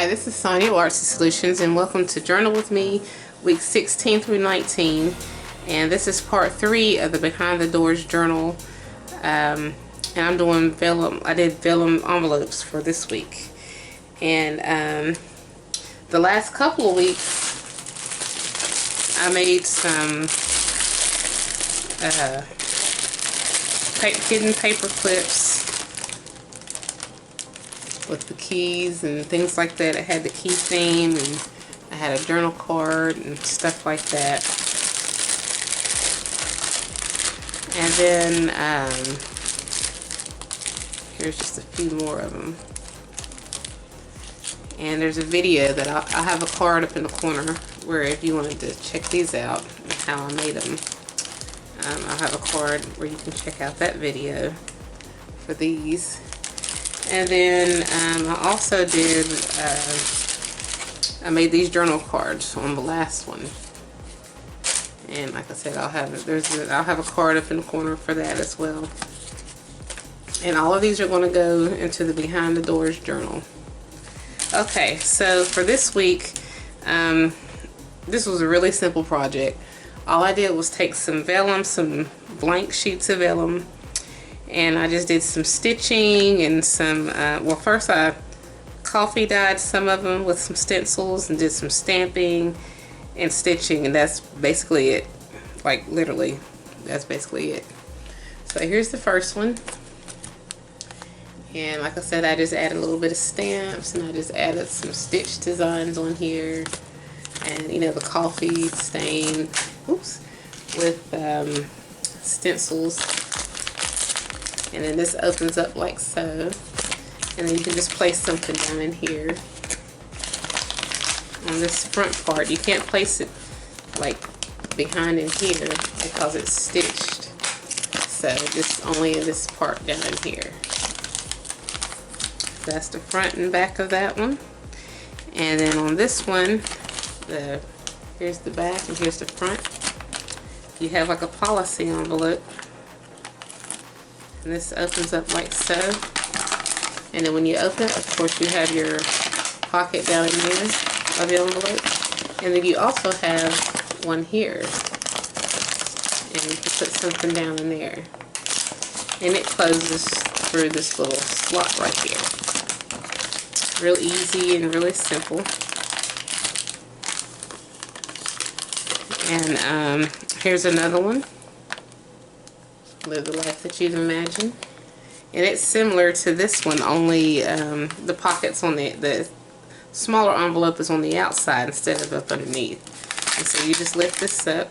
Hi, this is Sonia with Artsy Solutions, and welcome to Journal with Me, week 16 through 19. And this is part 3 of the Behind the Doors journal. And I'm doing vellum. I did vellum envelopes for this week. And the last couple of weeks, I made some hidden paper clips with the keys and things like that. I had the key theme, and I had a journal card and stuff like that. And then here's just a few more of them. And there's a video that I'll have a card up in the corner where if you wanted to check these out and how I made them, I'll have a card where you can check out that video for these. And then I also did, I made these journal cards on the last one. And like I said, I'll have a card up in the corner for that as well. And all of these are going to go into the Behind the Doors journal. Okay, so for this week, this was a really simple project. All I did was take some vellum, some blank sheets of vellum, and I just did some stitching and some, well, first I coffee dyed some of them with some stencils and did some stamping and stitching, and that's basically it. Like, literally, that's basically it. So here's the first one. And like I said, I just added a little bit of stamps, and I just added some stitch designs on here. And, you know, the coffee stain, oops, with stencils. And then this opens up like so. And then you can just place something down in here. On this front part, you can't place it like behind in here because it's stitched. So just only in this part down in here. That's the front and back of that one. And then on this one, here's the back and here's the front. You have like a policy envelope. And this opens up like so. And then when you open it, of course, you have your pocket down in here of the envelope. And then you also have one here. And you can put something down in there. And it closes through this little slot right here. Real easy and really simple. And here's another one. Live the life that you've imagined. And it's similar to this one, only the pockets on the smaller envelope is on the outside instead of up underneath. And so you just lift this up,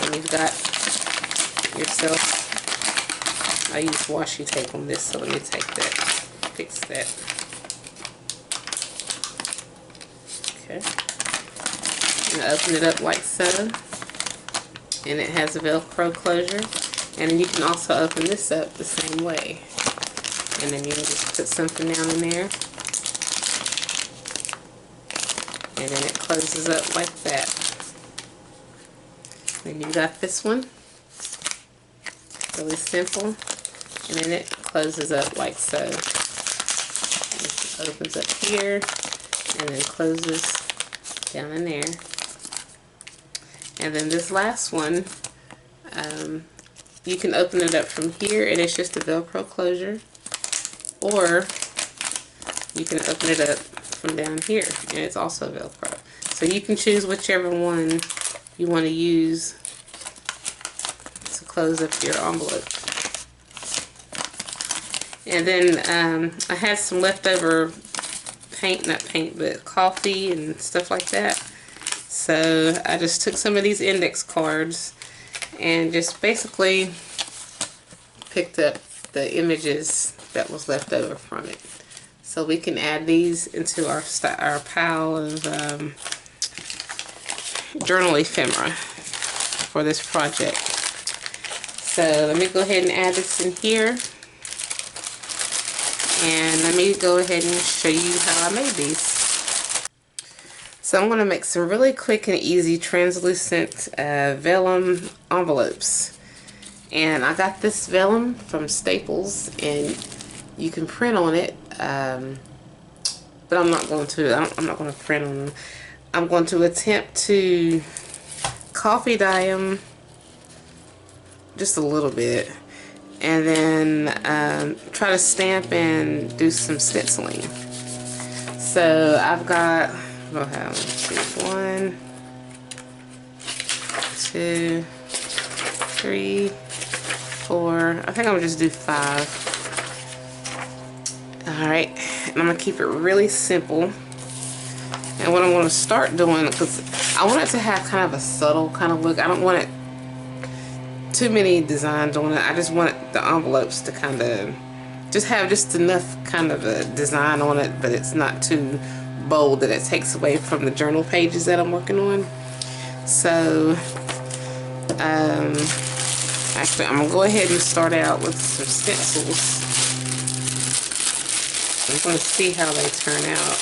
and you've got yourself. I use washi tape on this, so let me take that, fix that. Okay. And open it up like so. And it has a Velcro closure. And then you can also open this up the same way. And then you'll just put something down in there. And then it closes up like that. Then you got this one. Really simple. And then it closes up like so. It opens up here. And then closes down in there. And then this last one, you can open it up from here and it's just a Velcro closure, or you can open it up from down here and it's also Velcro. So you can choose whichever one you want to use to close up your envelope. And then I had some leftover but coffee and stuff like that. So I just took some of these index cards and just basically picked up the images that was left over from it. So we can add these into our pile of journal ephemera for this project. So let me go ahead and add this in here. And let me go ahead and show you how I made these. So I'm going to make some really quick and easy translucent vellum envelopes. And I got this vellum from Staples, and you can print on it but I'm not going to. I'm not going to print on them. I'm going to attempt to coffee dye them just a little bit, and then try to stamp and do some stenciling. So I've got, I'll have, let's see, 1, 2, 3, 4. I think I'm gonna just do 5. Alright, and I'm gonna keep it really simple. And what I'm gonna start doing, because I want it to have kind of a subtle kind of look. I don't want it too many designs on it. I just want the envelopes to kind of just have just enough kind of a design on it, but it's not too bold that it takes away from the journal pages that I'm working on. So actually I'm gonna go ahead and start out with some stencils. I'm gonna see how they turn out.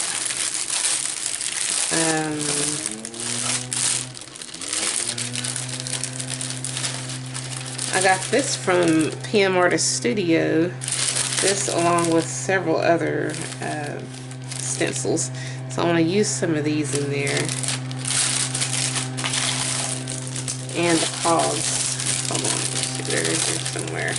I got this from PM Artist Studio. This along with several other stencils. So I'm going to use some of these in there. And the cogs. Hold on, they're in here somewhere.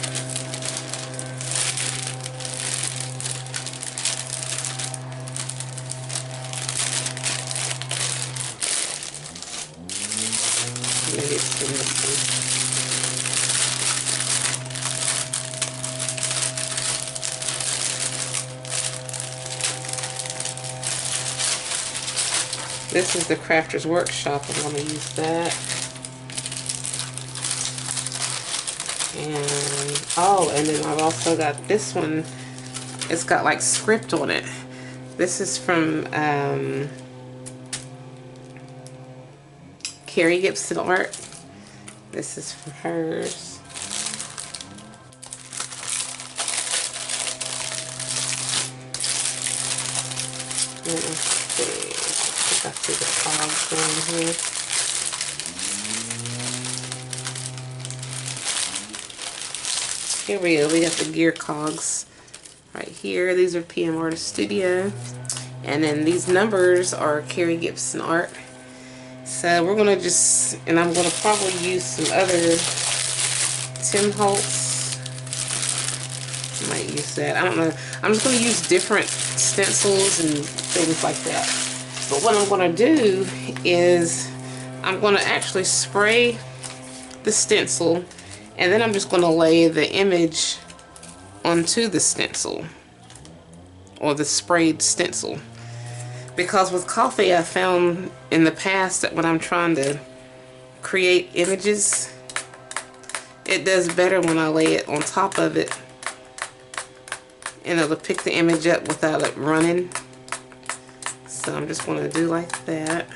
Maybe it's in this one. This is the Crafter's Workshop. I'm going to use that. And, oh, and then I've also got this one. It's got like script on it. This is from Carrie Gibson Art. This is from hers. Let's see. I see the cogs down here. Here we go. We got the gear cogs right here. These are PM Artist Studio. And then these numbers are Carrie Gibson Art. So we're going to just, and I'm going to probably use some other Tim Holtz. I might use that. I don't know. I'm just going to use different stencils and things like that. But what I'm going to do is I'm going to actually spray the stencil, and then I'm just going to lay the image onto the stencil or the sprayed stencil. Because with coffee, I found in the past that when I'm trying to create images, it does better when I lay it on top of it, and it'll pick the image up without it running. So I'm just going to do like that.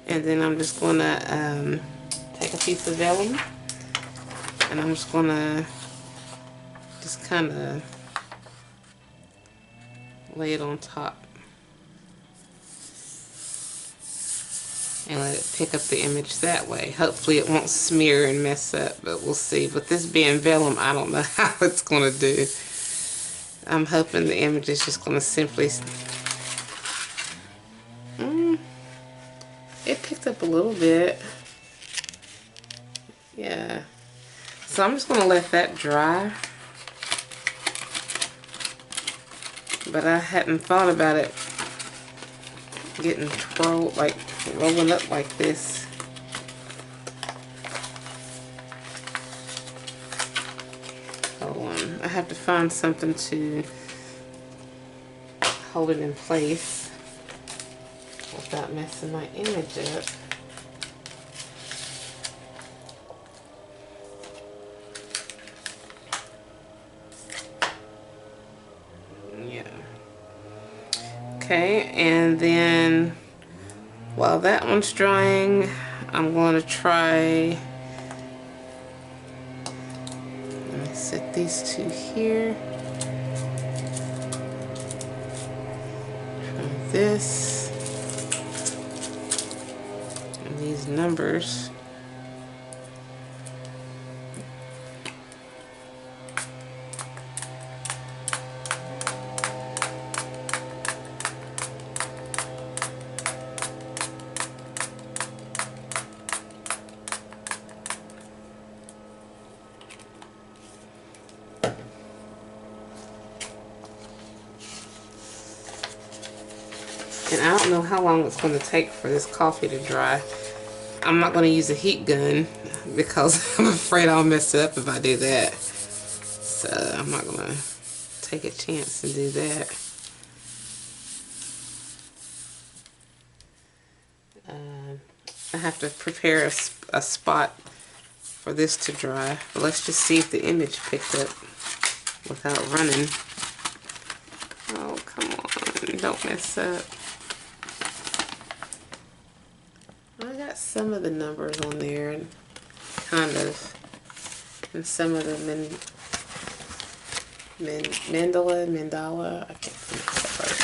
And then I'm just going to take a piece of vellum, and I'm just going to just kind of lay it on top and let it pick up the image that way. Hopefully it won't smear and mess up, but we'll see. With this being vellum, I don't know how it's going to do. I'm hoping the image is just going to simply... It picked up a little bit. Yeah. So I'm just going to let that dry. But I hadn't thought about it getting twirled, like rolling up like this. Hold on. I have to find something to hold it in place without messing my image up. Yeah. Okay, and then while that one's drying, I'm going to try, let me set these two here. Try this. And these numbers. don't know how long it's going to take for this coffee to dry. I'm not going to use a heat gun because I'm afraid I'll mess it up if I do that. So I'm not going to take a chance and do that. I have to prepare a spot for this to dry. But let's just see if the image picked up without running. Oh, come on. Don't mess up. I got some of the numbers on there, and kind of, and some of the mandala, I can't pronounce that right.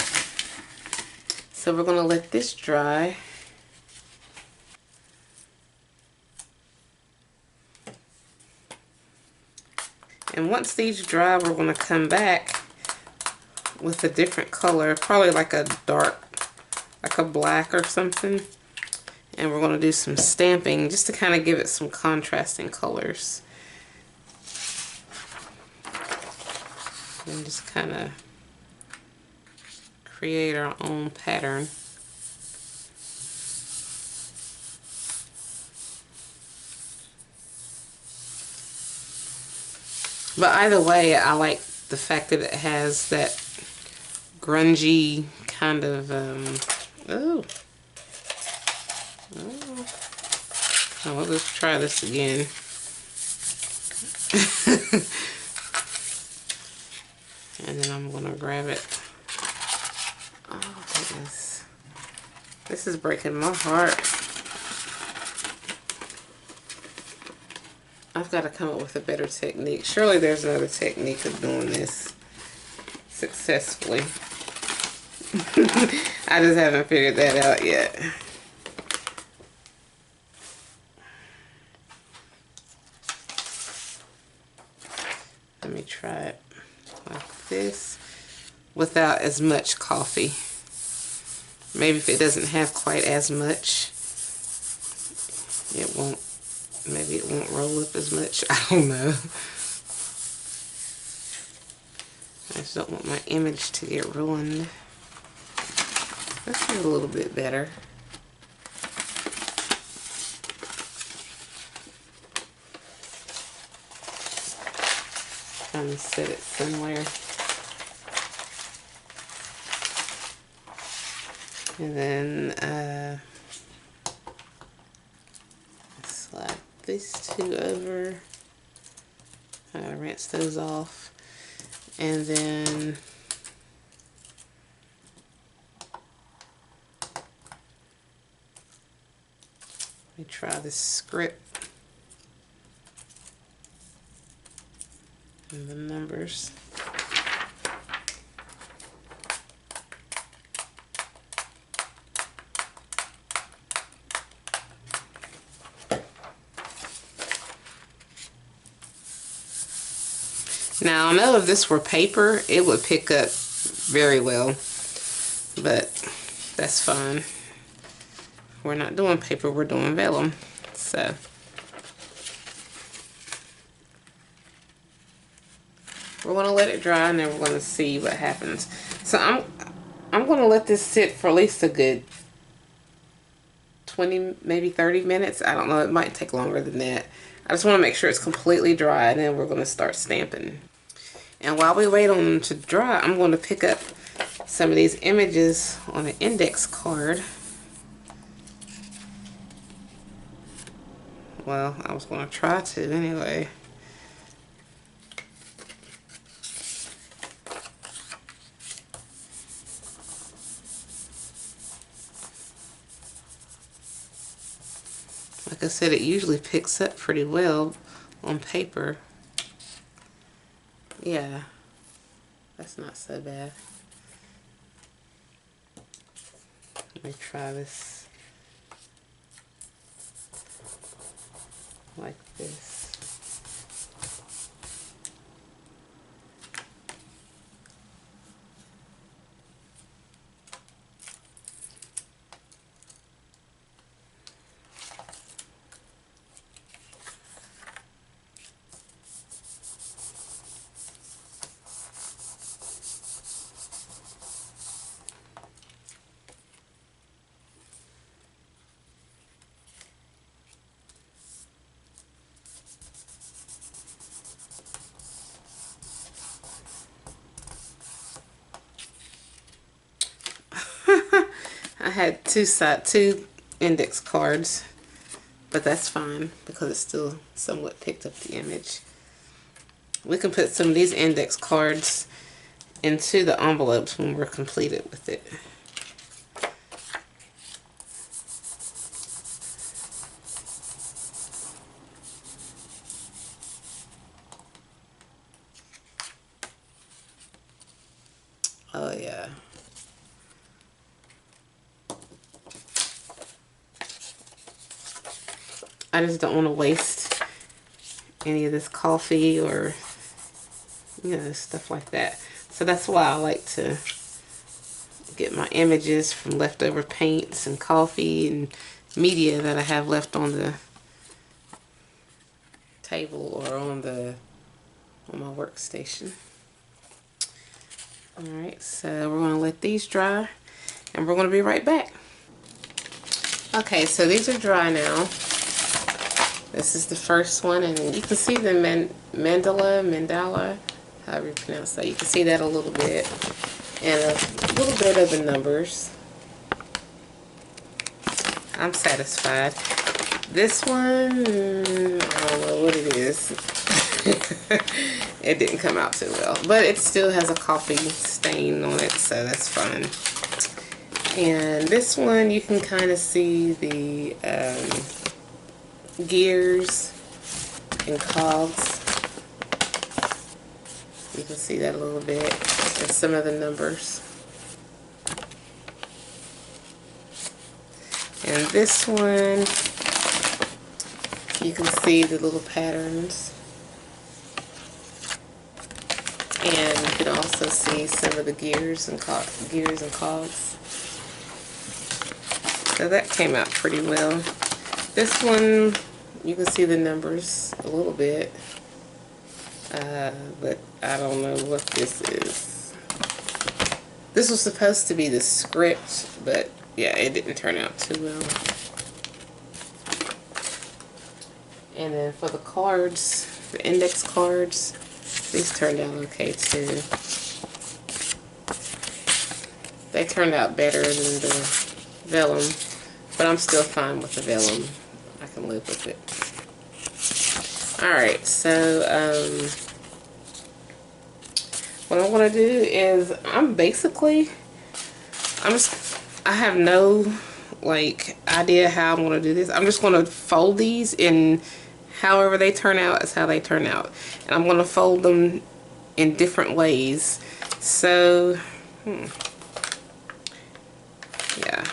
So we're going to let this dry. And once these dry, we're going to come back with a different color, probably like a dark, like a black or something. And we're going to do some stamping just to kind of give it some contrasting colors. And just kind of create our own pattern. But either way, I like the fact that it has that grungy kind of, oh, well, let's try this again. And then I'm going to grab it. Oh, goodness. This is breaking my heart. I've got to come up with a better technique. Surely there's another technique of doing this successfully. I just haven't figured that out yet. Let me try it like this without as much coffee. Maybe if it doesn't have quite as much, it won't. Maybe it won't roll up as much. I don't know. I just don't want my image to get ruined. This is a little bit better. Trying to set it somewhere. And then slide these two over. I gotta rinse those off. And then let me try this script and the numbers. Now, I know if this were paper, it would pick up very well, but that's fine. We're not doing paper, we're doing vellum. So, we're going to let it dry and then we're going to see what happens. So, I'm going to let this sit for at least a good 20, maybe 30 minutes. I don't know, it might take longer than that. I just want to make sure it's completely dry, and then we're going to start stamping. And while we wait on them to dry, I'm going to pick up some of these images on an index card. Well, I was going to try to anyway. Like I said, it usually picks up pretty well on paper. Yeah, that's not so bad. Let me try this like this. had two index cards, but that's fine because it still somewhat picked up the image. We can put some of these index cards into the envelopes when we're completed with it. Oh yeah. I just don't want to waste any of this coffee or, you know, stuff like that. So that's why I like to get my images from leftover paints and coffee and media that I have left on the table or on my workstation. Alright, so we're going to let these dry and we're going to be right back. Okay, so these are dry now. This is the first one, and you can see the mandala, however you pronounce that. You can see that a little bit, and a little bit of the numbers. I'm satisfied. This one, I don't know what it is. It didn't come out too well, but it still has a coffee stain on it, so that's fine. And this one, you can kind of see the gears and cogs. You can see that a little bit, and some of the numbers. And this one, you can see the little patterns, and you can also see some of the gears and cogs. So that came out pretty well. This one, you can see the numbers a little bit, but I don't know what this is. This was supposed to be the script, but yeah, it didn't turn out too well. And then for the cards, the index cards, these turned out okay too. They turned out better than the Vellum, but I'm still fine with the Vellum. I can live with it. Alright, so what I want to do is I have no like idea how I'm going to do this. I'm just going to fold these, in however they turn out is how they turn out, and I'm going to fold them in different ways. So yeah,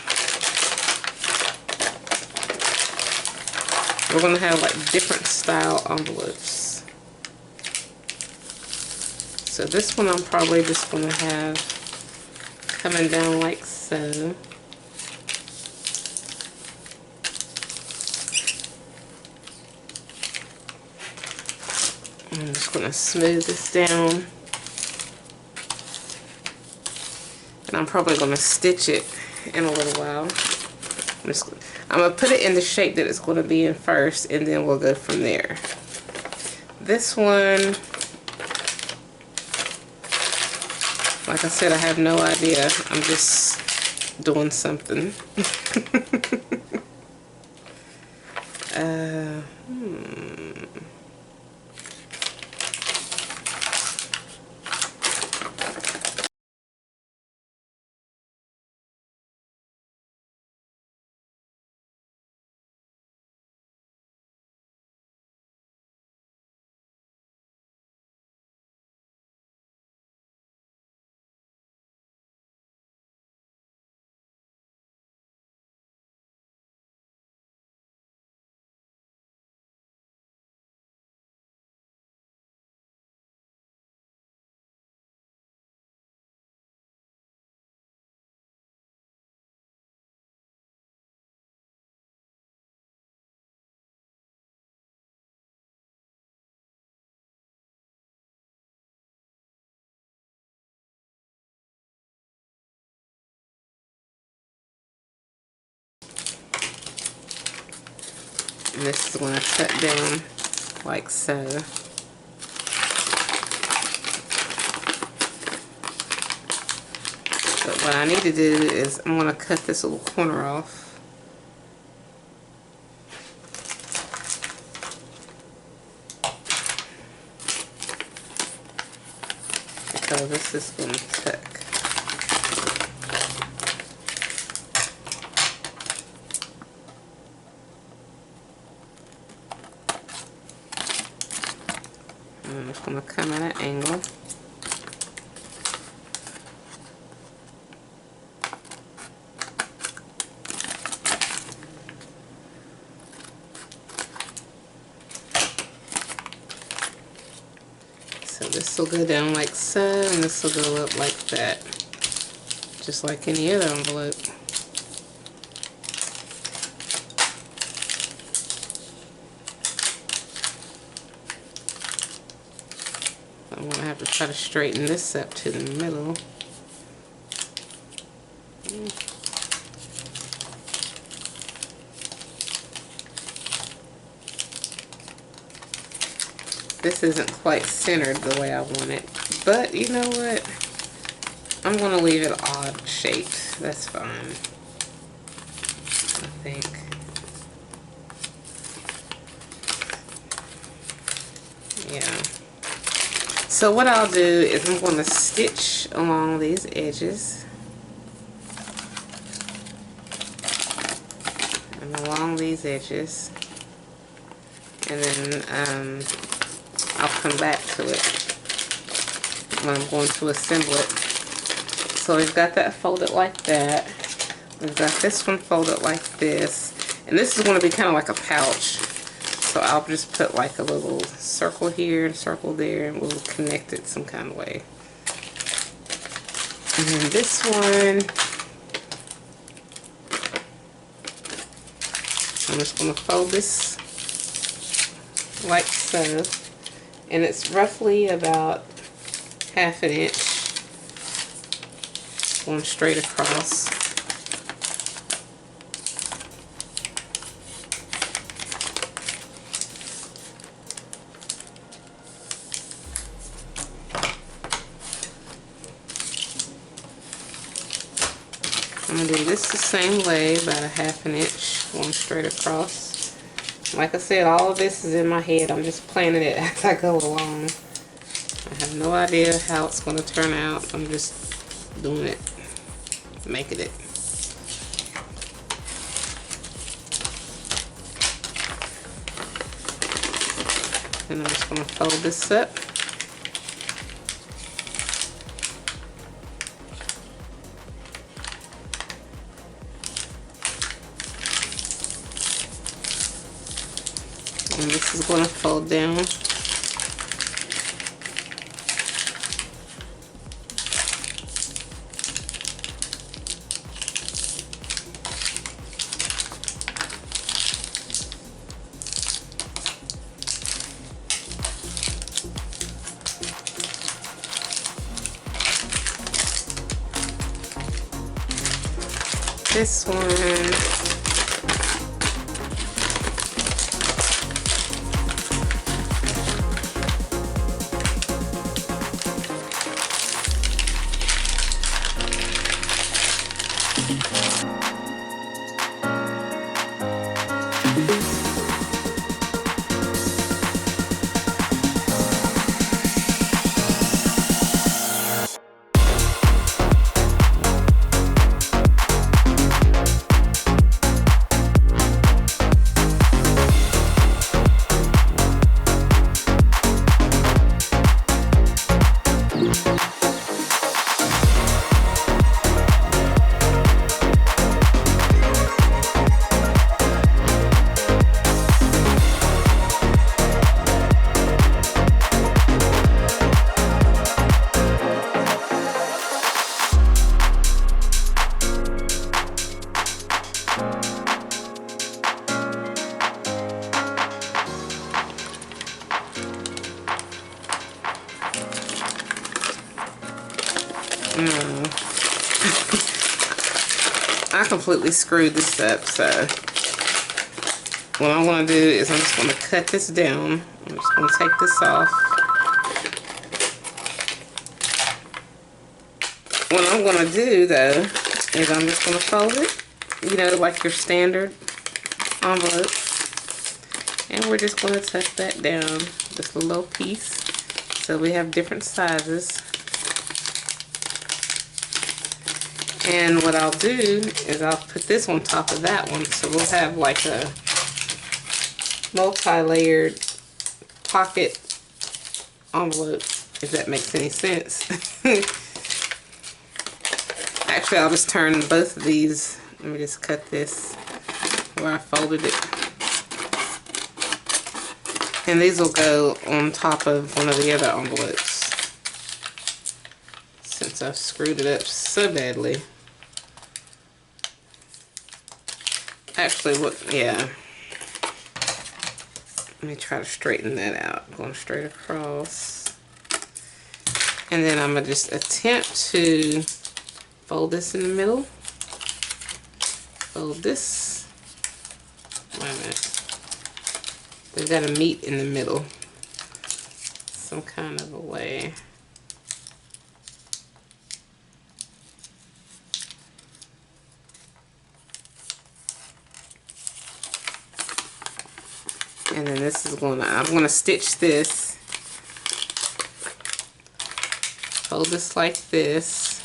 we're going to have like different style envelopes. So this one I'm probably just going to have coming down like so. I'm just going to smooth this down. And I'm probably going to stitch it in a little while. I'm going to put it in the shape that it's going to be in first, and then we'll go from there. This one, like I said, I have no idea. I'm just doing something. And this is going to cut down like so. But what I need to do is I'm going to cut this little corner off. Because this is going to tuck. And I'm just going to come at an angle. So this will go down like so, and this will go up like that, just like any other envelope. I'm going to have to try to straighten this up to the middle. This isn't quite centered the way I want it, but you know what? I'm going to leave it odd shaped. That's fine, I think. Yeah. So what I'll do is I'm going to stitch along these edges and along these edges, and then I'll come back to it when I'm going to assemble it. So we've got that folded like that. We've got this one folded like this, and this is going to be kind of like a pouch. So I'll just put like a little circle here and circle there, and we'll connect it some kind of way. And then this one, I'm just going to fold this like so, and it's roughly about 1/2 inch going straight across. I'm going to do this the same way, about 1/2 inch going straight across. Like I said, all of this is in my head. I'm just planning it as I go along. I have no idea how it's going to turn out. I'm just doing it, making it. And I'm just going to fold this up. And this is going to fold down. This one, I completely screwed this up, so what I'm going to do is I'm just going to cut this down. I'm just going to take this off. what I'm going to do, though, is I'm just going to fold it, you know, like your standard envelope. And we're just going to tuck that down, this little piece. So we have different sizes. And what I'll do is I'll put this on top of that one, so we'll have like a multi-layered pocket envelope, if that makes any sense. Actually, I'll just turn both of these. Let me just cut this where I folded it. And these will go on top of one of the other envelopes, since I've screwed it up so badly. Actually, yeah. Let me try to straighten that out. Going straight across. And then I'm going to just attempt to fold this in the middle. Fold this. Wait a minute. They've got to meet in the middle. Some kind of a way. And then this is I'm going to stitch this. Fold this like this.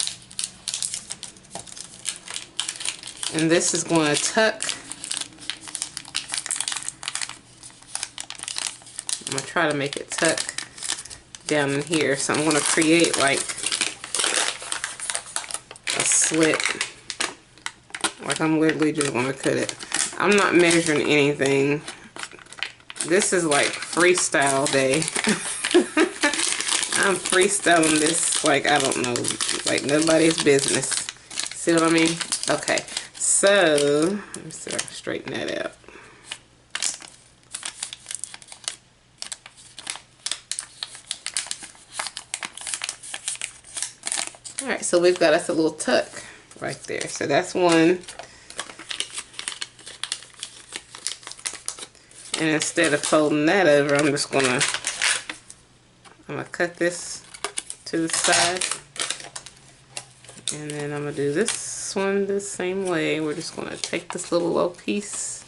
And this is going to tuck. I'm going to try to make it tuck down in here. So I'm going to create like a slit. Like I'm literally just going to cut it. I'm not measuring anything. This is like freestyle day. I'm freestyling this like I don't know, like nobody's business. See what I mean? Okay, so let me see if I can straighten that out. Alright, so we've got us a little tuck right there. So that's one. And instead of folding that over, I'm gonna cut this to the side. And then I'm gonna do this one the same way. We're just gonna take this little low piece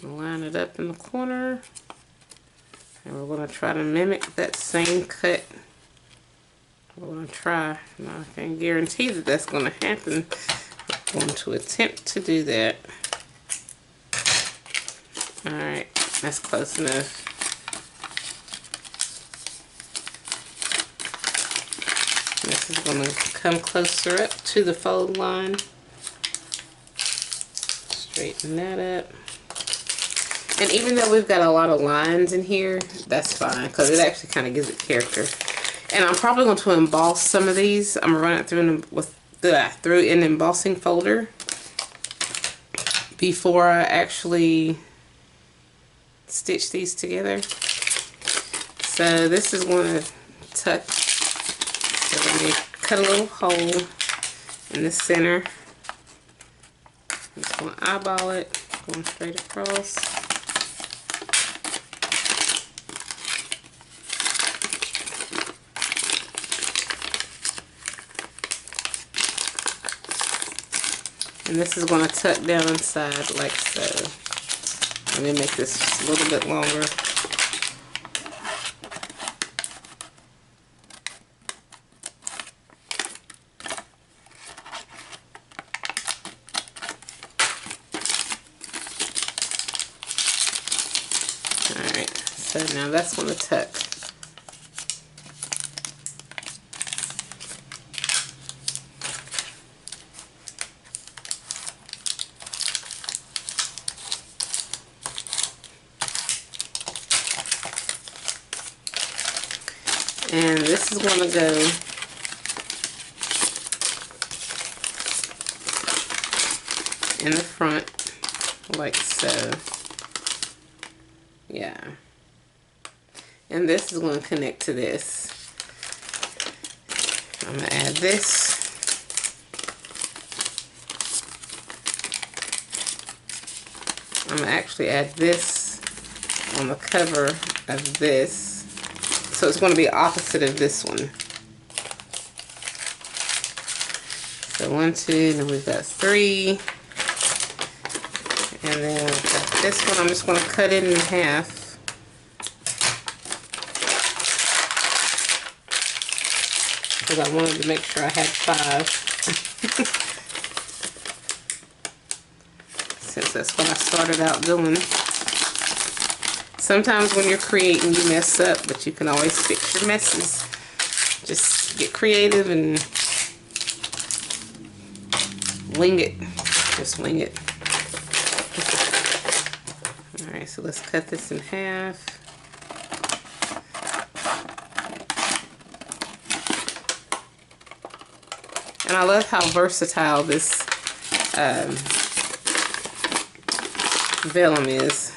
and line it up in the corner. And we're gonna try to mimic that same cut. We're gonna try. Now, I can't guarantee that that's gonna happen. I'm going to attempt to do that. Alright, that's close enough. This is going to come closer up to the fold line. Straighten that up. And even though we've got a lot of lines in here, that's fine, because it actually kind of gives it character. And I'm probably going to emboss some of these. I'm going to run it through an embossing folder before I actually stitch these together. So this is going to tuck. So let me cut a little hole in the center. I'm just going to eyeball it, going straight across. And this is going to tuck down inside like so. Let me make this just a little bit longer. Alright, so now that's going to tuck. And this is going to go in the front like so. Yeah. And this is going to connect to this. I'm going to add this. I'm going to actually add this on the cover of this. So it's going to be opposite of this one. 1, 2, and we've got 3. And then we've got this one. I'm just going to cut it in half. Because I wanted to make sure I had 5. Since that's what I started out doing. Sometimes when you're creating you mess up, but you can always fix your messes. Just get creative and wing it. Just wing it. Alright, so let's cut this in half. And I love how versatile this vellum is.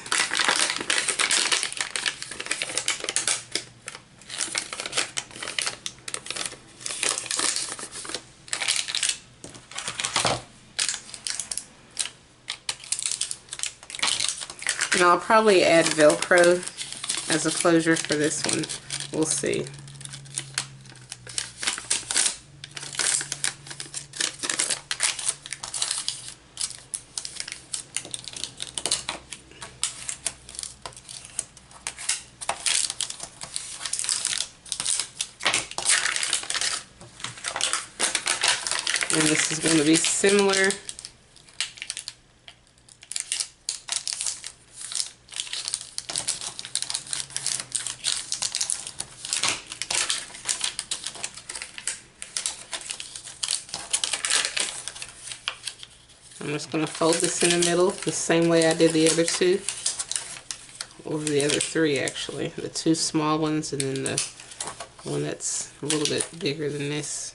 And I'll probably add Velcro as a closure for this one. We'll see. And this is going to be similar. I'm just going to fold this in the middle the same way I did the other 2. Or the other 3 actually. The 2 small ones and then the one that's a little bit bigger than this.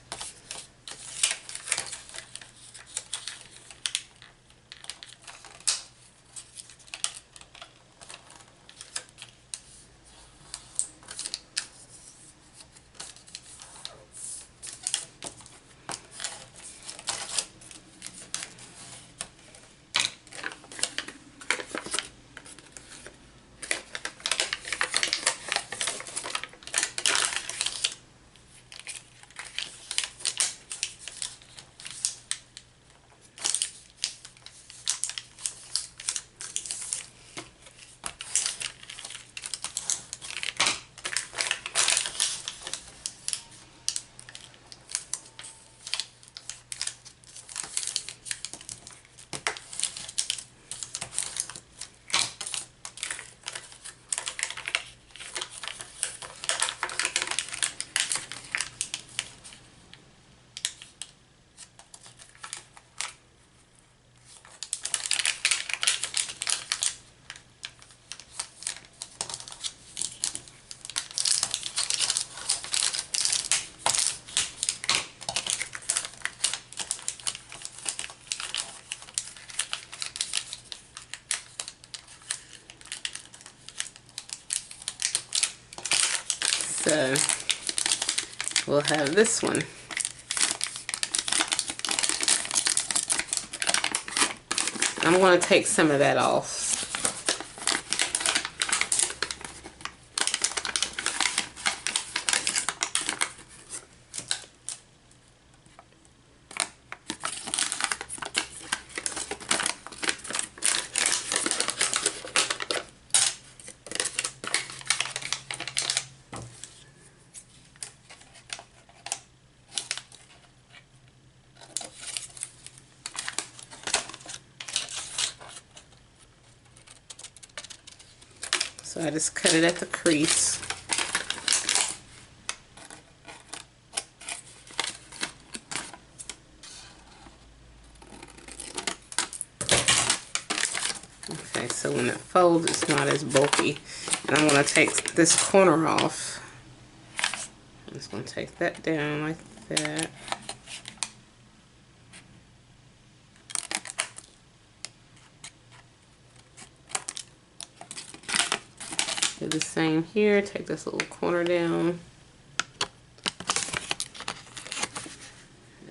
So we'll have this one. I'm going to take some of that off. So I just cut it at the crease. Okay, so when it folds, it's not as bulky. And I'm going to take this corner off. I'm just going to take that down like that. Do the same here. Take this little corner down.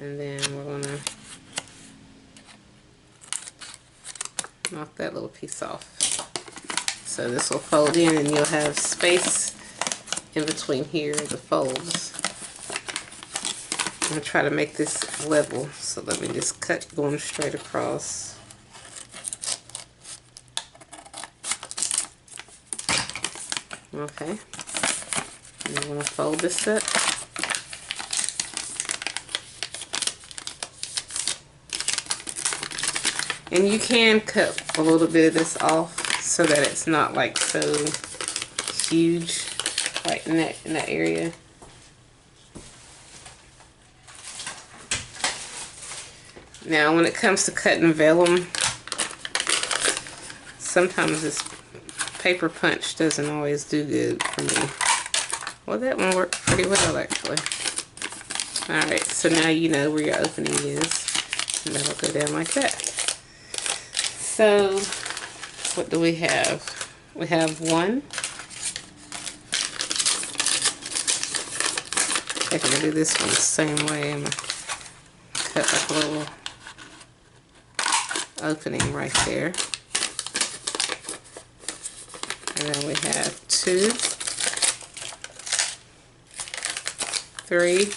And then we're going to knock that little piece off. So this will fold in and you'll have space in between here, the folds. gonna try to make this level. So let me just cut going straight across. Okay. And I'm gonna fold this up. And you can cut a little bit of this off so that it's not like so huge, like in that area. Now, when it comes to cutting vellum, sometimes this paper punch doesn't always do good for me. Well, that one worked pretty well, actually. Alright, so now you know where your opening is. And that'll go down like that. So, what do we have? We have one. I'm going to do this one the same way. I'm going to cut like a little opening right there. And then we have 2, 3,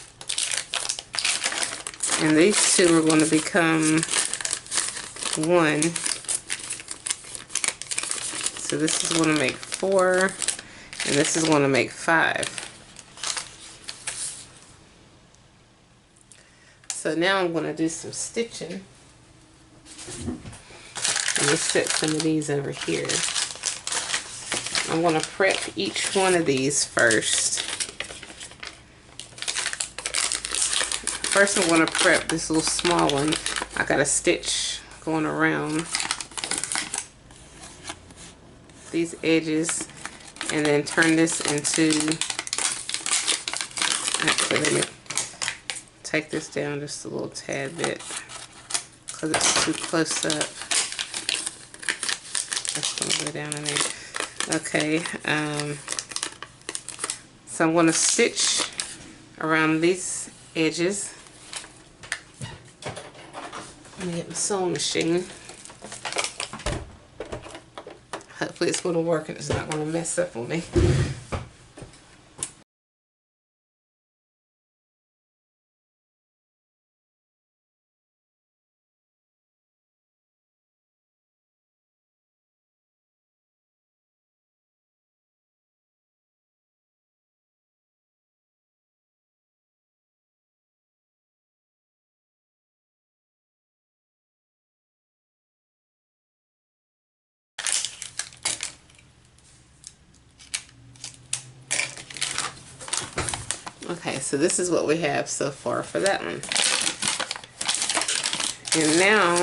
and these 2 are going to become 1. So this is going to make 4, and this is going to make 5. So now I'm going to do some stitching. I'm going to set some of these over here. I'm going to prep each one of these first. First I'm going to prep this little small one. I got a stitch going around these edges and then turn this into, actually let me take this down just a little tad bit because it's too close up. That's going to go down in there. Okay, so I'm going to stitch around these edges. Let me get my sewing machine. Hopefully it's going to work and it's not going to mess up on me. Okay, so this is what we have so far for that one. And now,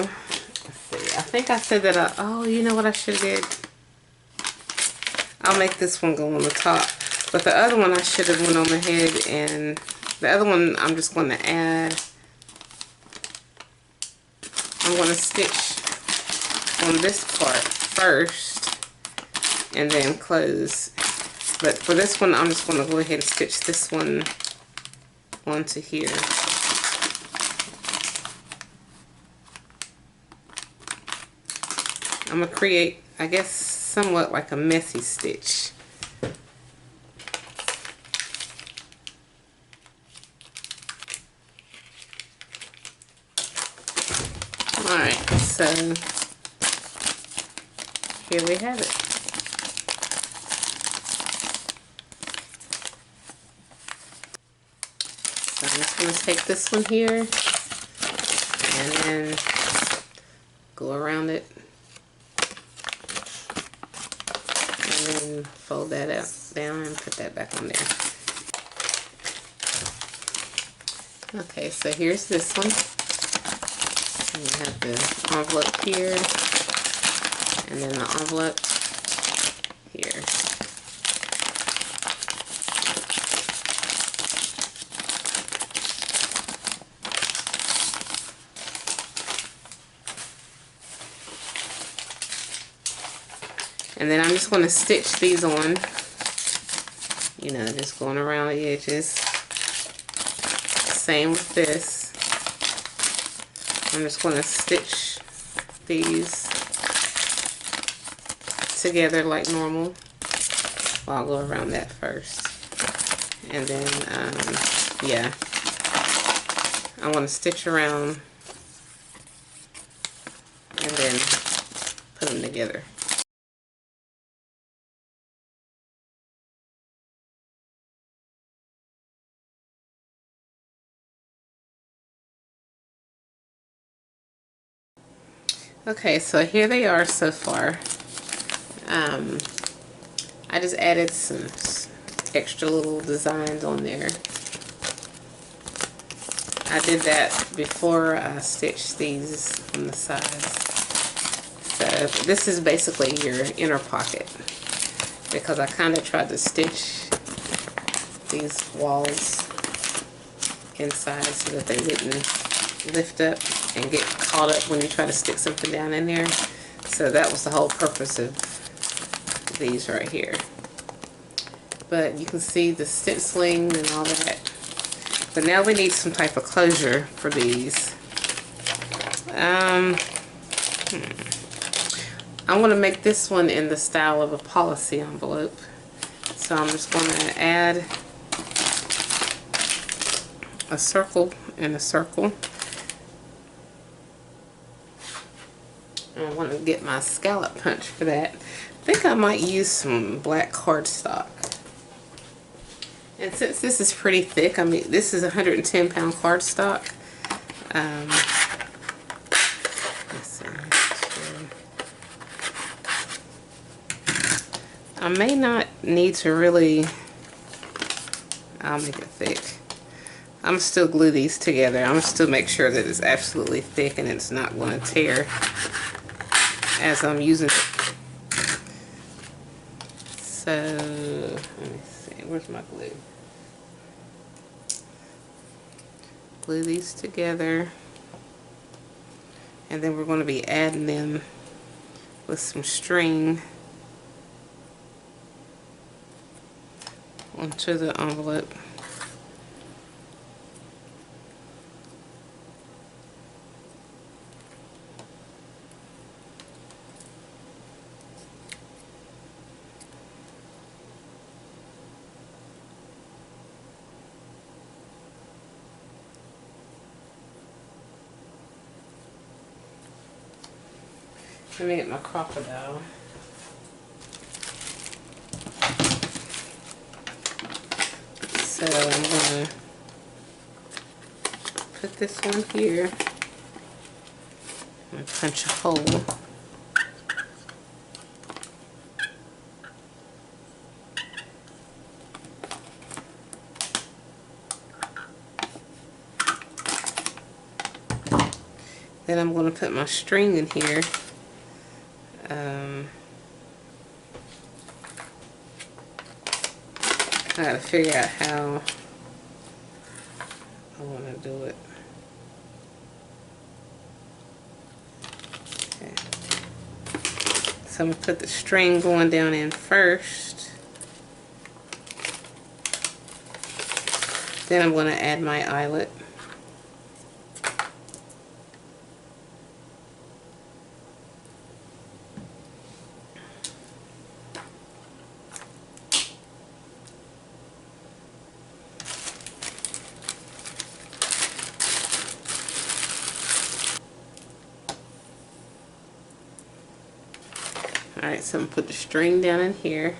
let's see, I think I said that oh, you know what I should have did? I'll make this one go on the top. But the other one I should have went on ahead and, the other one I'm just going to add, I'm going to stitch on this part first and then close. But for this one, I'm just going to go ahead and stitch this one onto here. I'm going to create, I guess, somewhat like a messy stitch. Alright, so here we have it. So I'm just going to take this one here and then go around it and then fold that out down and put that back on there. Okay, so here's this one. And you have the envelope here and then the envelope here. And then I'm just going to stitch these on, you know, just going around the edges. Same with this. I'm just going to stitch these together like normal. Well, I'll go around that first. And then, yeah. I want to stitch around and then put them together. Okay, so here they are so far. I just added some extra little designs on there. I did that before I stitched these on the sides. So this is basically your inner pocket, because I kind of tried to stitch these walls inside so that they wouldn't lift up and get caught up when you try to stick something down in there. So that was the whole purpose of these right here. But you can see the stenciling and all that. But now we need some type of closure for these. I want to make this one in the style of a policy envelope. So I'm just going to add a circle and a circle. And I want to get my scallop punch for that. I think I might use some black cardstock. And since this is pretty thick, I mean, this is 110 pound cardstock. Let's see. I may not need to really, I'll make it thick. I'm still glue these together. I'm still make sure that it's absolutely thick and it's not going to tear as I'm using it. So, let me see, where's my glue? Glue these together, and then we're going to be adding them with some string onto the envelope. Let me get my crocodile. So I'm going to put this one here and punch a hole. Then I'm going to put my string in here. I gotta figure out how I want to do it. Okay. So I'm gonna put the string going down in first. Then I'm going to add my eyelet. Alright, so I'm going to put the string down in here.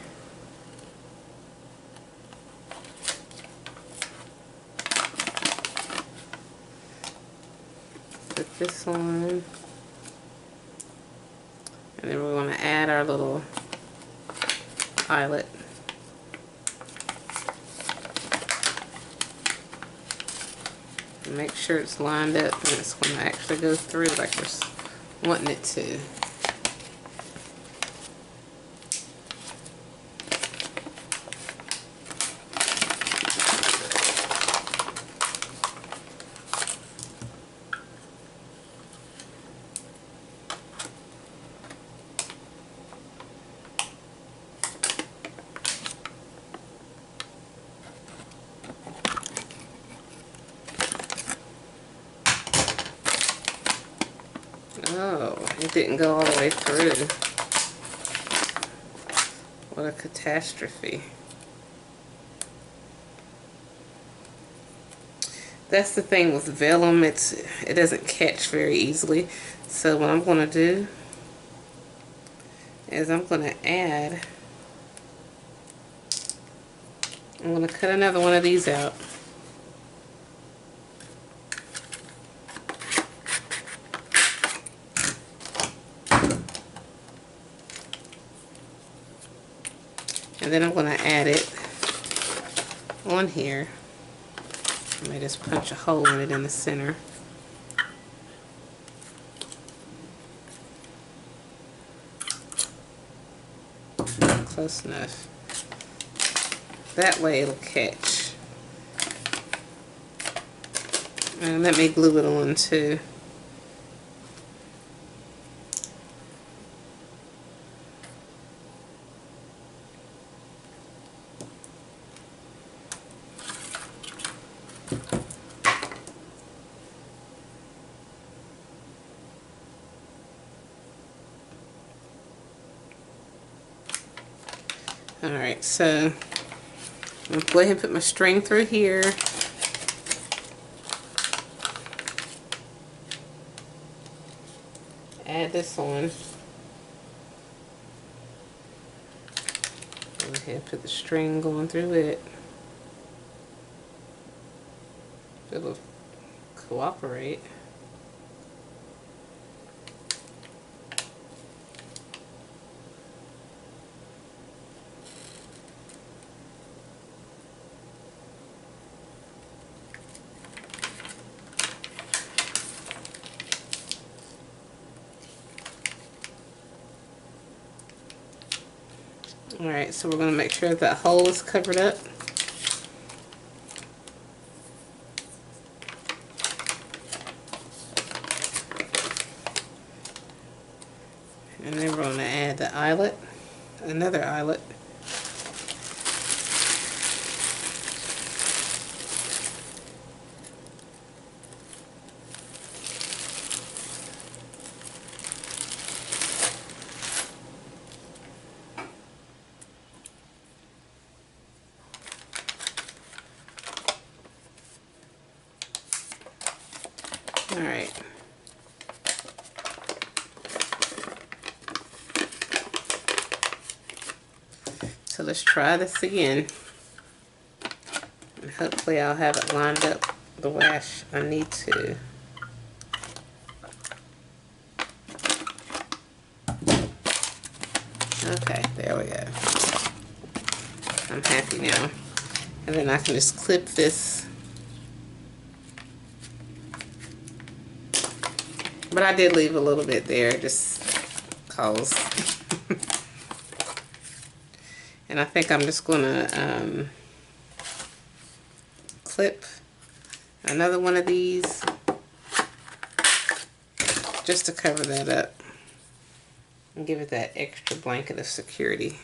Put this on. And then we're going to add our little eyelet. And make sure it's lined up and it's going to actually go through like we're wanting it to. Oh, it didn't go all the way through. What a catastrophe. that's the thing with vellum, it doesn't catch very easily. So what I'm going to do is I'm going to cut another one of these out. And then I'm going to add it on here. Let me just punch a hole in it in the center. Close enough. That way it'll catch. And let me glue it on too. Alright, so I'm going to go ahead and put my string through here. Add this on. Go ahead and put the string going through it. It'll cooperate. Alright, so we're going to make sure that hole is covered up. And then we're going to add the eyelet, another eyelet. Alright. So let's try this again. And hopefully I'll have it lined up the way I need to. Okay, there we go. I'm happy now. And then I can just clip this. But I did leave a little bit there just cause. And I think I'm just gonna clip another one of these just to cover that up and give it that extra blanket of security.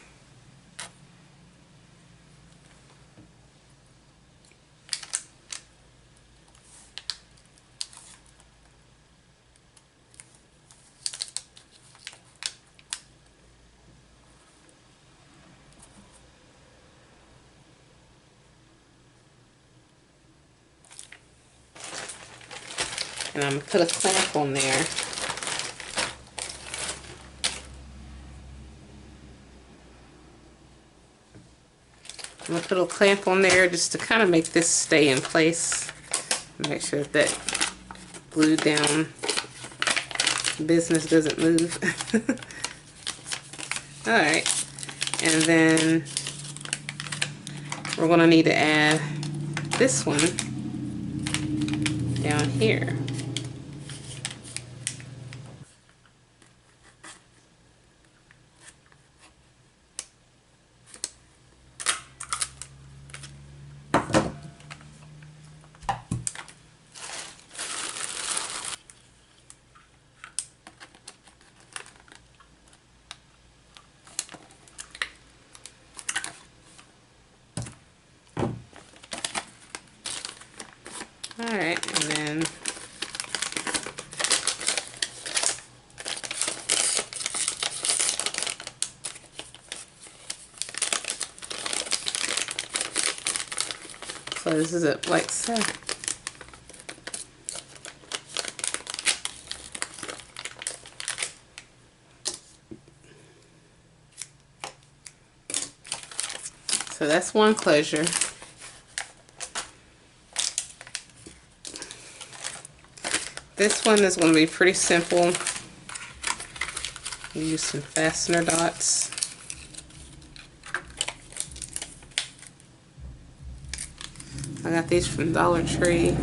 And I'm going to put a clamp on there. I'm going to put a clamp on there just to kind of make this stay in place. Make sure that glued down business doesn't move. Alright. And then we're going to need to add this one down here. Alright, and then closes it like so. So that's one closure. This one is going to be pretty simple. Use some fastener dots. I got these from Dollar Tree.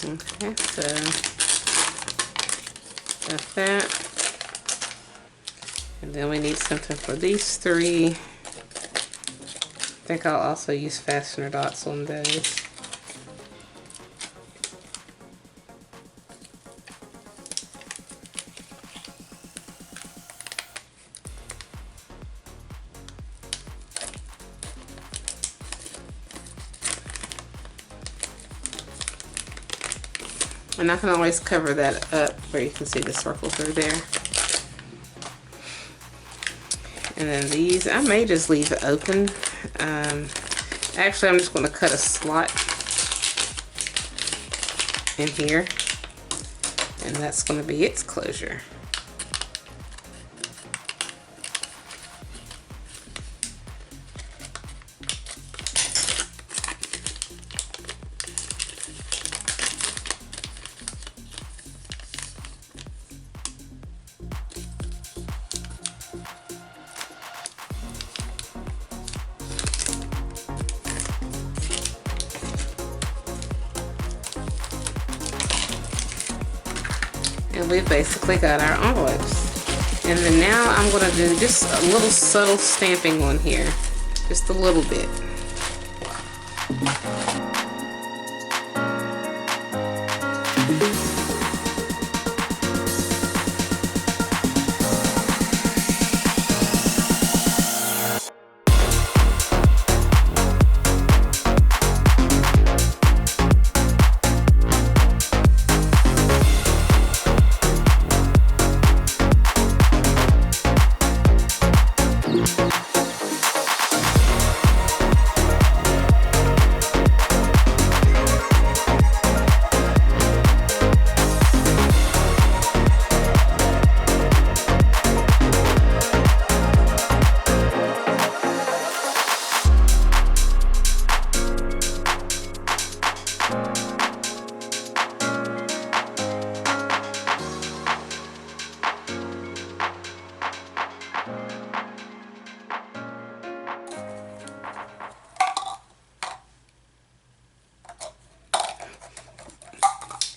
Okay, so that's that. And then we need something for these three. I think I'll also use fastener dots on those. And I can always cover that up where you can see the circle through there. And then these, I may just leave it open. Actually, I'm just going to cut a slot in here. And that's going to be its closure. And we've basically got our envelopes. And then now I'm going to do just a little subtle stamping on here. Just a little bit.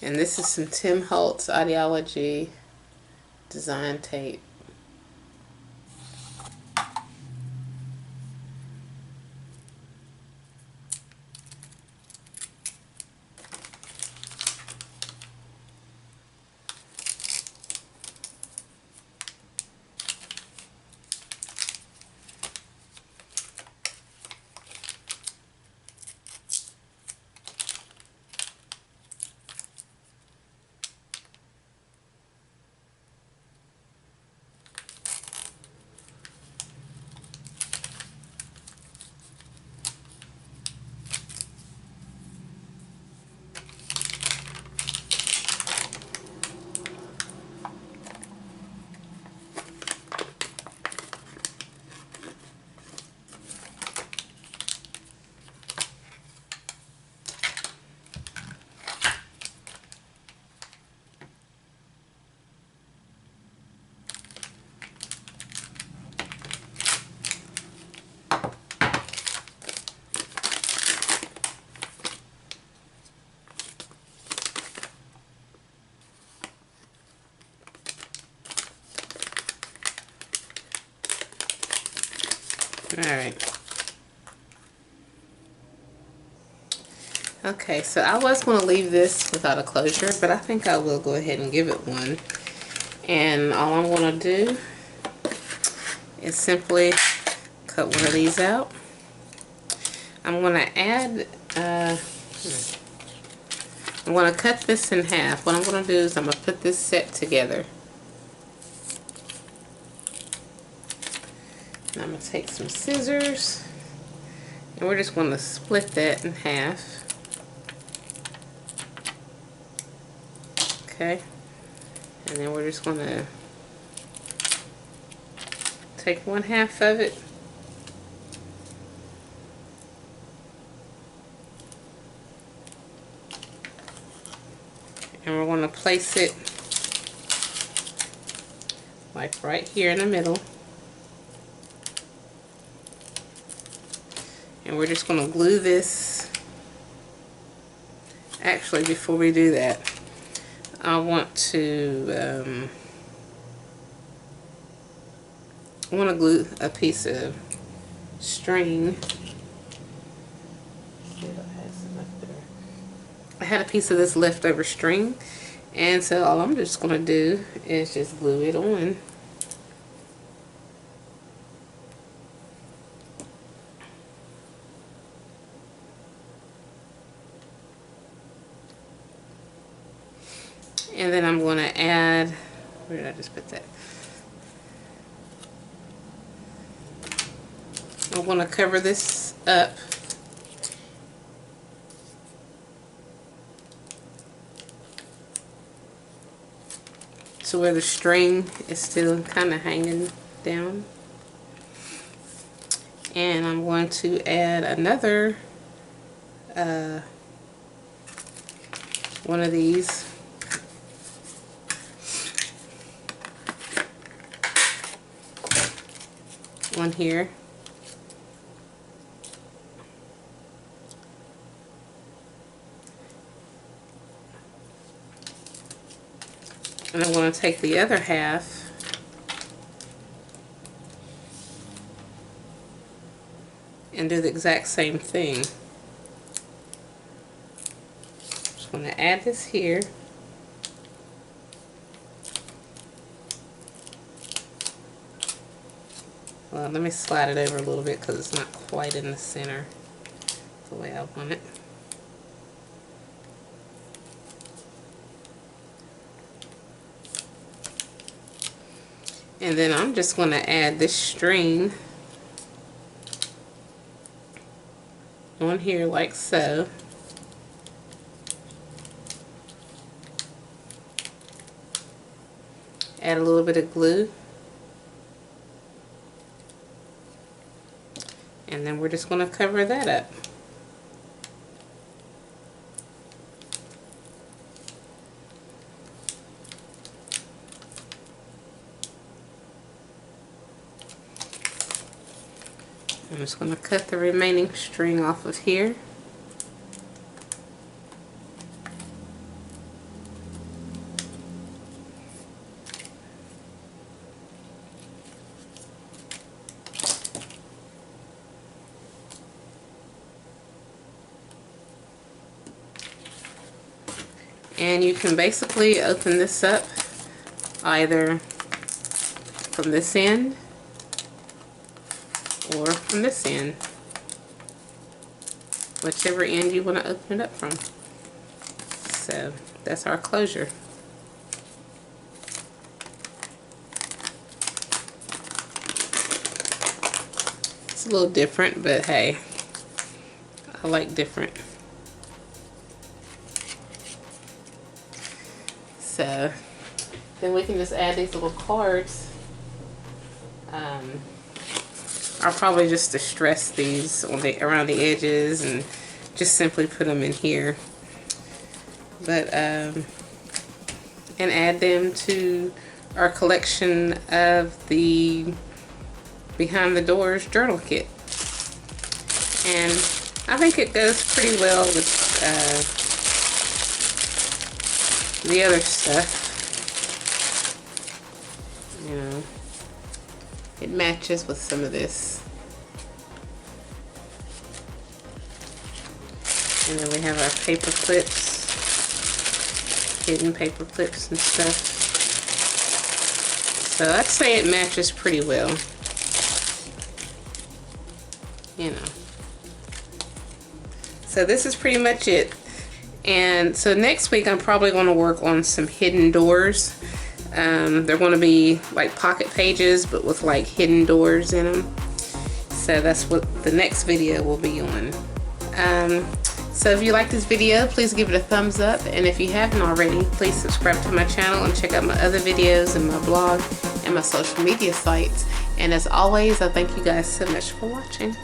And this is some Tim Holtz Ideology design tape. Alright. Okay, so I was going to leave this without a closure, but I think I will go ahead and give it one. And all I'm going to do is simply cut one of these out. I'm going to add, I'm going to cut this in half. What I'm going to do is I'm going to put this set together. Now I'm going to take some scissors and we're just going to split that in half. Okay. And then we're just going to take 1/2 of it and we're going to place it like right here in the middle. And we're just going to glue this. Actually, before we do that, I want to glue a piece of string. I had a piece of this leftover string, and so all I'm just going to do is just glue it on. And then I'm going to add, where did I just put that? I'm going to cover this up to where the string is still kind of hanging down. And I'm going to add another one of these. One here. And I'm going to take the other half and do the exact same thing. Just going to add this here. Well, let me slide it over a little bit because it's not quite in the center the way I want it. And then I'm just going to add this string on here like so. Add a little bit of glue. And then we're just going to cover that up. I'm just going to cut the remaining string off of here. And you can basically open this up either from this end or from this end, whichever end you want to open it up from. So that's our closure. It's a little different, but hey, I like different. So then we can just add these little cards. I'll probably just distress these on around the edges and just simply put them in here. But and add them to our collection of the Behind the Doors journal kit. And I think it goes pretty well with the other stuff. You know, it matches with some of this. And then we have our paper clips, hidden paper clips and stuff. So I'd say it matches pretty well. You know. So this is pretty much it. And so next week I'm probably going to work on some hidden doors. They're going to be like pocket pages, but with like hidden doors in them. So that's what the next video will be on. So if you like this video, please give it a thumbs up. And if you haven't already, please subscribe to my channel and check out my other videos and my blog and my social media sites. And as always, I thank you guys so much for watching.